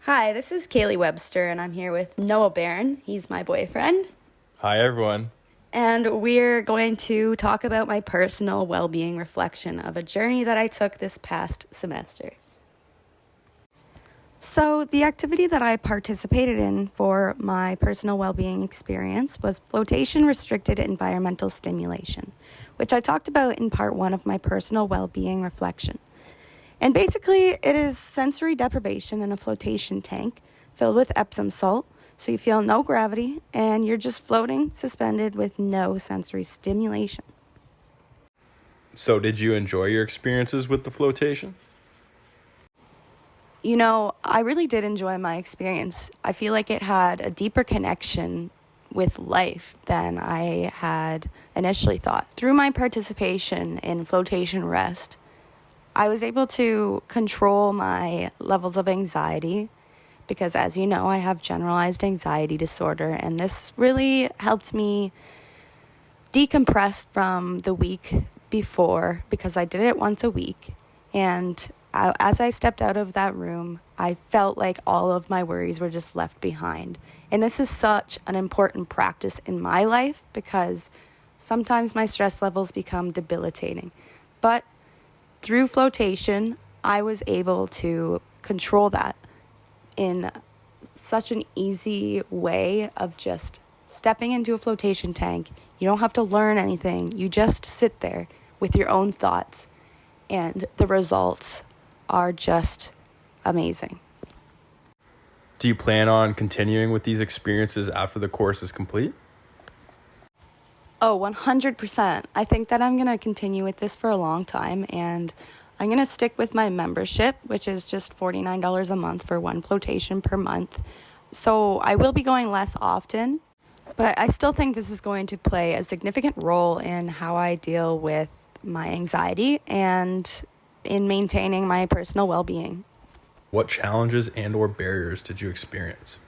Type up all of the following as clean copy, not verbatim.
Hi, this is Kaylee Webster, and I'm here with Noah Barron. He's my boyfriend. Hi, everyone. And we're going to talk about my personal well-being reflection of a journey that I took this past semester. So the activity that I participated in for my personal well-being experience was flotation restricted environmental stimulation, which I talked about in part one of my personal well-being reflection. And basically, it is sensory deprivation in a flotation tank filled with Epsom salt, so you feel no gravity and you're just floating suspended with no sensory stimulation. So, did you enjoy your experiences with the flotation? You know, I really did enjoy my experience. I feel like it had a deeper connection with life than I had initially thought. Through my participation in flotation rest, I was able to control my levels of anxiety because, as you know, I have generalized anxiety disorder, and this really helped me decompress from the week before because I did it once a week. And as I stepped out of that room, I felt like all of my worries were just left behind. And this is such an important practice in my life because sometimes my stress levels become debilitating. But through flotation, I was able to control that in such an easy way of just stepping into a flotation tank. You don't have to learn anything. You just sit there with your own thoughts, and the results are just amazing. Do you plan on continuing with these experiences after the course is complete? Oh, 100%. I think that I'm going to continue with this for a long time, and I'm going to stick with my membership, which is just $49 a month for one flotation per month. So I will be going less often, but I still think this is going to play a significant role in how I deal with my anxiety and in maintaining my personal well-being. What challenges and/or barriers did you experience?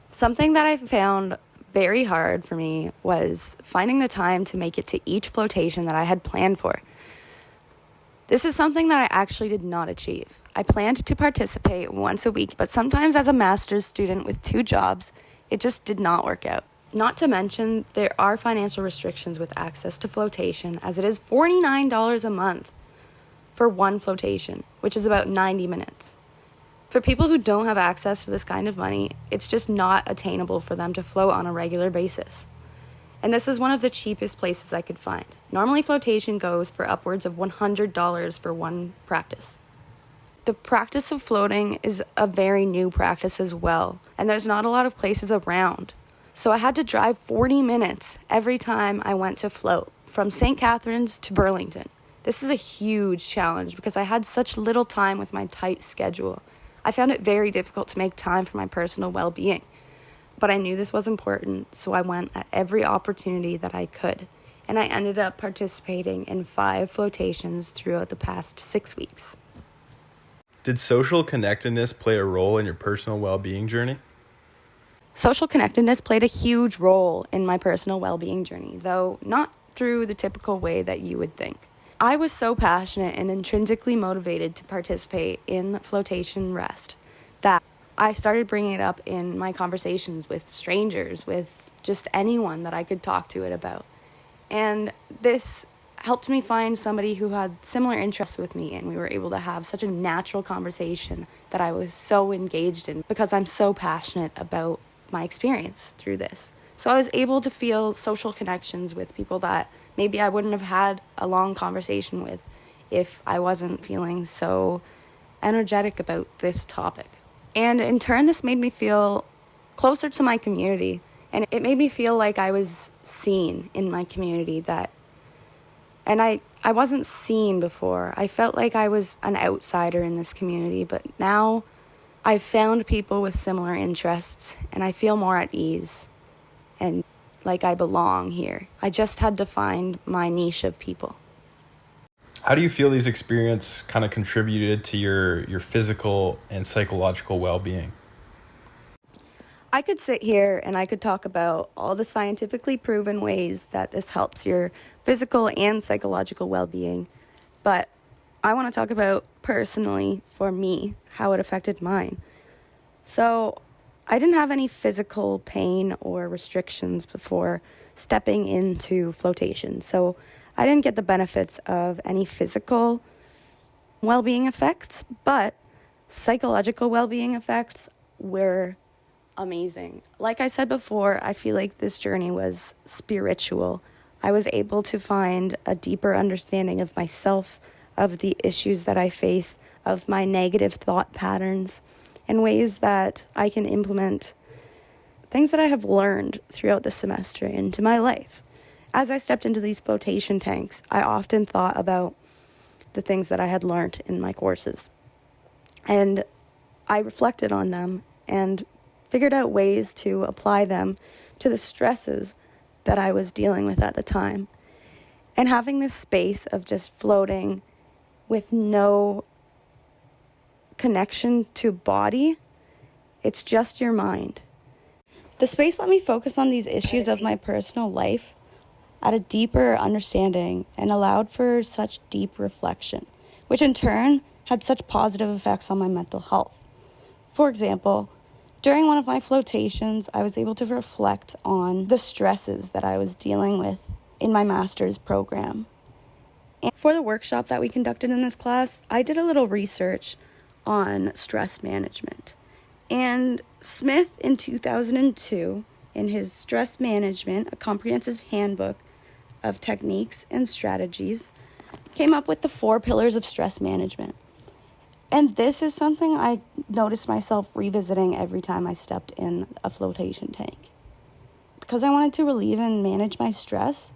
Something that I found very hard for me was finding the time to make it to each flotation that I had planned for. This is something that I actually did not achieve. I planned to participate once a week, but sometimes as a master's student with 2 jobs, it just did not work out. Not to mention, there are financial restrictions with access to flotation, as it is $49 a month for one flotation, which is about 90 minutes. For people who don't have access to this kind of money, it's just not attainable for them to float on a regular basis. And this is one of the cheapest places I could find. Normally, flotation goes for upwards of $100 for one practice. The practice of floating is a very new practice as well, and there's not a lot of places around. So I had to drive 40 minutes every time I went to float, from St. Catharines to Burlington. This is a huge challenge because I had such little time with my tight schedule. I found it very difficult to make time for my personal well-being. But I knew this was important, so I went at every opportunity that I could. And I ended up participating in 5 flotations throughout the past 6 weeks. Did social connectedness play a role in your personal well-being journey? Social connectedness played a huge role in my personal well-being journey, though not through the typical way that you would think. I was so passionate and intrinsically motivated to participate in flotation rest that I started bringing it up in my conversations with strangers, with just anyone that I could talk to it about. And this helped me find somebody who had similar interests with me, and we were able to have such a natural conversation that I was so engaged in because I'm so passionate about my experience through this. So I was able to feel social connections with people that maybe I wouldn't have had a long conversation with if I wasn't feeling so energetic about this topic. And in turn, this made me feel closer to my community, and it made me feel like I was seen in my community. And I wasn't seen before. I felt like I was an outsider in this community, but now I've found people with similar interests, and I feel more at ease and like I belong here. I just had to find my niche of people. How do you feel these experiences kind of contributed to your physical and psychological well-being? I could sit here and I could talk about all the scientifically proven ways that this helps your physical and psychological well-being, but I want to talk about personally, for me, how it affected mine. So I didn't have any physical pain or restrictions before stepping into flotation. So I didn't get the benefits of any physical well-being effects, but psychological well-being effects were amazing. Like I said before, I feel like this journey was spiritual. I was able to find a deeper understanding of myself, of the issues that I face, of my negative thought patterns, and ways that I can implement things that I have learned throughout the semester into my life. As I stepped into these flotation tanks, I often thought about the things that I had learned in my courses. And I reflected on them and figured out ways to apply them to the stresses that I was dealing with at the time. And having this space of just floating with no connection to body, it's just your mind. The space let me focus on these issues of my personal life at a deeper understanding and allowed for such deep reflection, which in turn had such positive effects on my mental health. For example, during one of my flotations, I was able to reflect on the stresses that I was dealing with in my master's program. And for the workshop that we conducted in this class, I did a little research on stress management. And Smith, in 2002, in his Stress Management, a comprehensive handbook of techniques and strategies, came up with the 4 pillars of stress management. And this is something I noticed myself revisiting every time I stepped in a flotation tank. Because I wanted to relieve and manage my stress,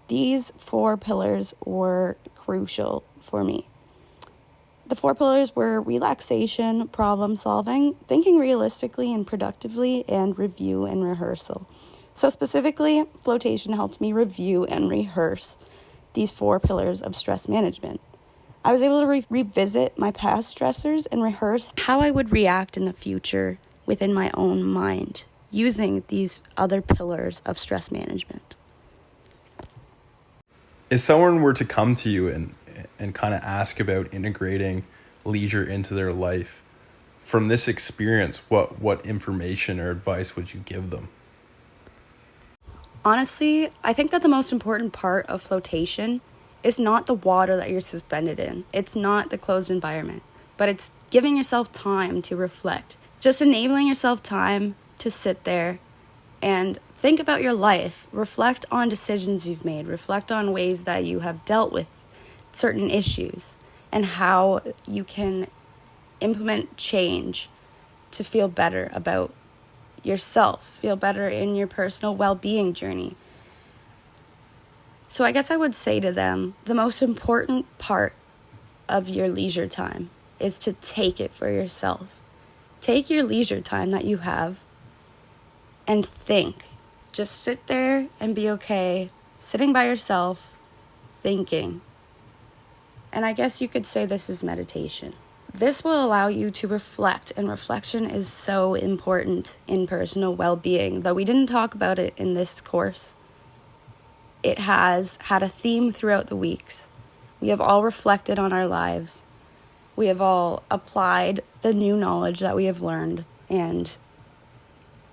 these 4 pillars were crucial for me. The 4 pillars were relaxation, problem solving, thinking realistically and productively, and review and rehearsal. So specifically, flotation helped me review and rehearse these 4 pillars of stress management. I was able to revisit my past stressors and rehearse how I would react in the future within my own mind using these other pillars of stress management. If someone were to come to you and kind of ask about integrating leisure into their life, from this experience, what information or advice would you give them? Honestly, I think that the most important part of flotation is not the water that you're suspended in. It's not the closed environment, but it's giving yourself time to reflect. Just enabling yourself time to sit there and think about your life. Reflect on decisions you've made. Reflect on ways that you have dealt with certain issues and how you can implement change to feel better about yourself, feel better in your personal well-being journey. So I guess I would say to them, the most important part of your leisure time is to take it for yourself. Take your leisure time that you have and think. Just sit there and be okay, sitting by yourself, thinking. And I guess you could say this is meditation. This will allow you to reflect, and reflection is so important in personal well-being, though we didn't talk about it in this course. It has had a theme throughout the weeks. We have all reflected on our lives. We have all applied the new knowledge that we have learned, and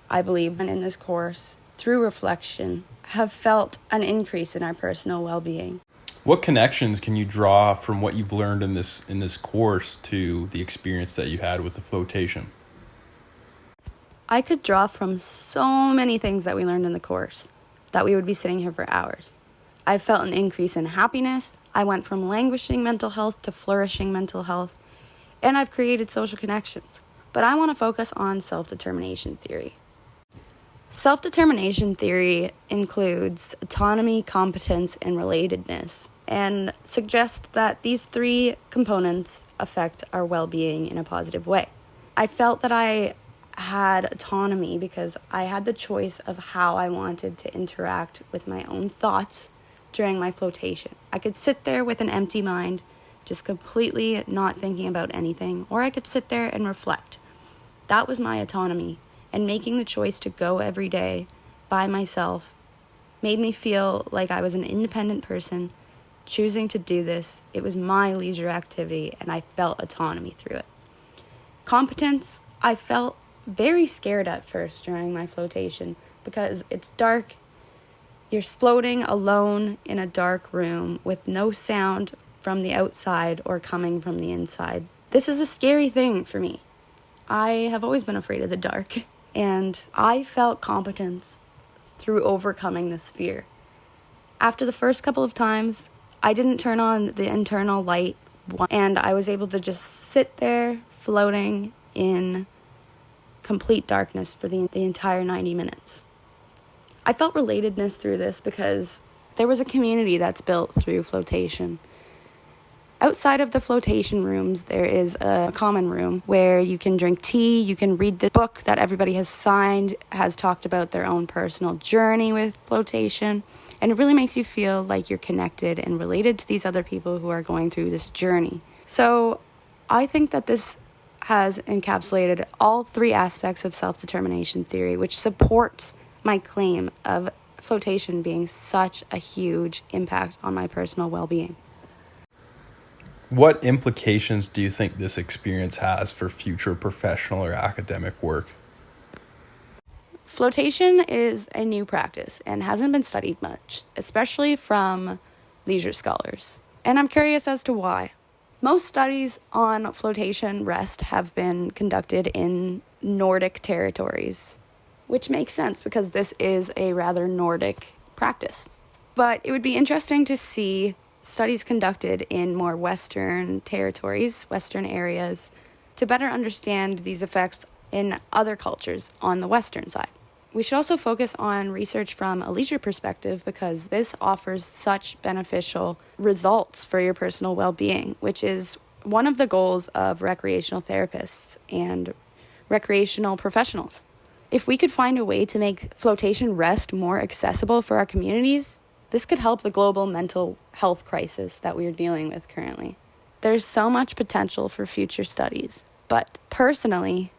I believe in this course, through reflection, have felt an increase in our personal well-being. What connections can you draw from what you've learned in this course to the experience that you had with the flotation? I could draw from so many things that we learned in the course that we would be sitting here for hours. I felt an increase in happiness. I went from languishing mental health to flourishing mental health, and I've created social connections. But I want to focus on self-determination theory. Self-determination theory includes autonomy, competence, and relatedness, and suggests that these 3 components affect our well-being in a positive way. I felt that I had autonomy because I had the choice of how I wanted to interact with my own thoughts during my flotation. I could sit there with an empty mind, just completely not thinking about anything, or I could sit there and reflect. That was my autonomy. And making the choice to go every day by myself made me feel like I was an independent person choosing to do this. It was my leisure activity, and I felt autonomy through it. Competence, I felt very scared at first during my flotation because it's dark. You're floating alone in a dark room with no sound from the outside or coming from the inside. This is a scary thing for me. I have always been afraid of the dark, and I felt competence through overcoming this fear. After the first couple of times, I didn't turn on the internal light, and I was able to just sit there floating in complete darkness for the entire 90 minutes. I felt relatedness through this because there was a community that's built through flotation. Outside of the flotation rooms, there is a common room where you can drink tea, you can read the book that everybody has signed, has talked about their own personal journey with flotation, and it really makes you feel like you're connected and related to these other people who are going through this journey. So I think that this has encapsulated all three aspects of self-determination theory, which supports my claim of flotation being such a huge impact on my personal well-being. What implications do you think this experience has for future professional or academic work? Flotation is a new practice and hasn't been studied much, especially from leisure scholars. And I'm curious as to why. Most studies on flotation rest have been conducted in Nordic territories, which makes sense because this is a rather Nordic practice. But it would be interesting to see studies conducted in more Western territories, Western areas, to better understand these effects in other cultures on the Western side. We should also focus on research from a leisure perspective because this offers such beneficial results for your personal well-being, which is one of the goals of recreational therapists and recreational professionals. If we could find a way to make flotation rest more accessible for our communities, this could help the global mental health crisis that we are dealing with currently. There's so much potential for future studies, but personally,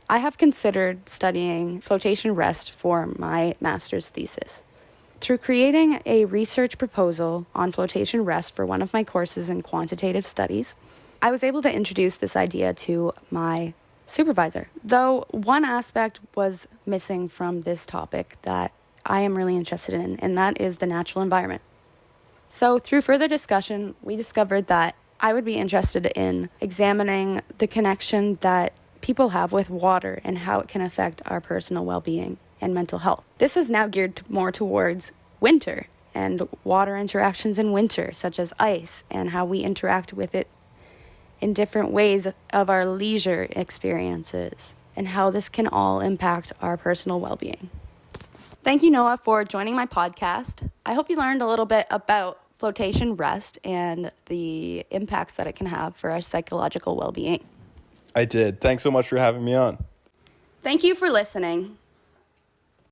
I have considered studying flotation rest for my master's thesis. Through creating a research proposal on flotation rest for one of my courses in quantitative studies, I was able to introduce this idea to my supervisor, though one aspect was missing from this topic that I am really interested in, and that is the natural environment. So through further discussion, we discovered that I would be interested in examining the connection that people have with water and how it can affect our personal well-being and mental health. This is now geared more towards winter and water interactions in winter, such as ice, and how we interact with it in different ways of our leisure experiences, and how this can all impact our personal well-being. Thank you, Noah, for joining my podcast. I hope you learned a little bit about flotation rest and the impacts that it can have for our psychological well-being. I did. Thanks so much for having me on. Thank you for listening.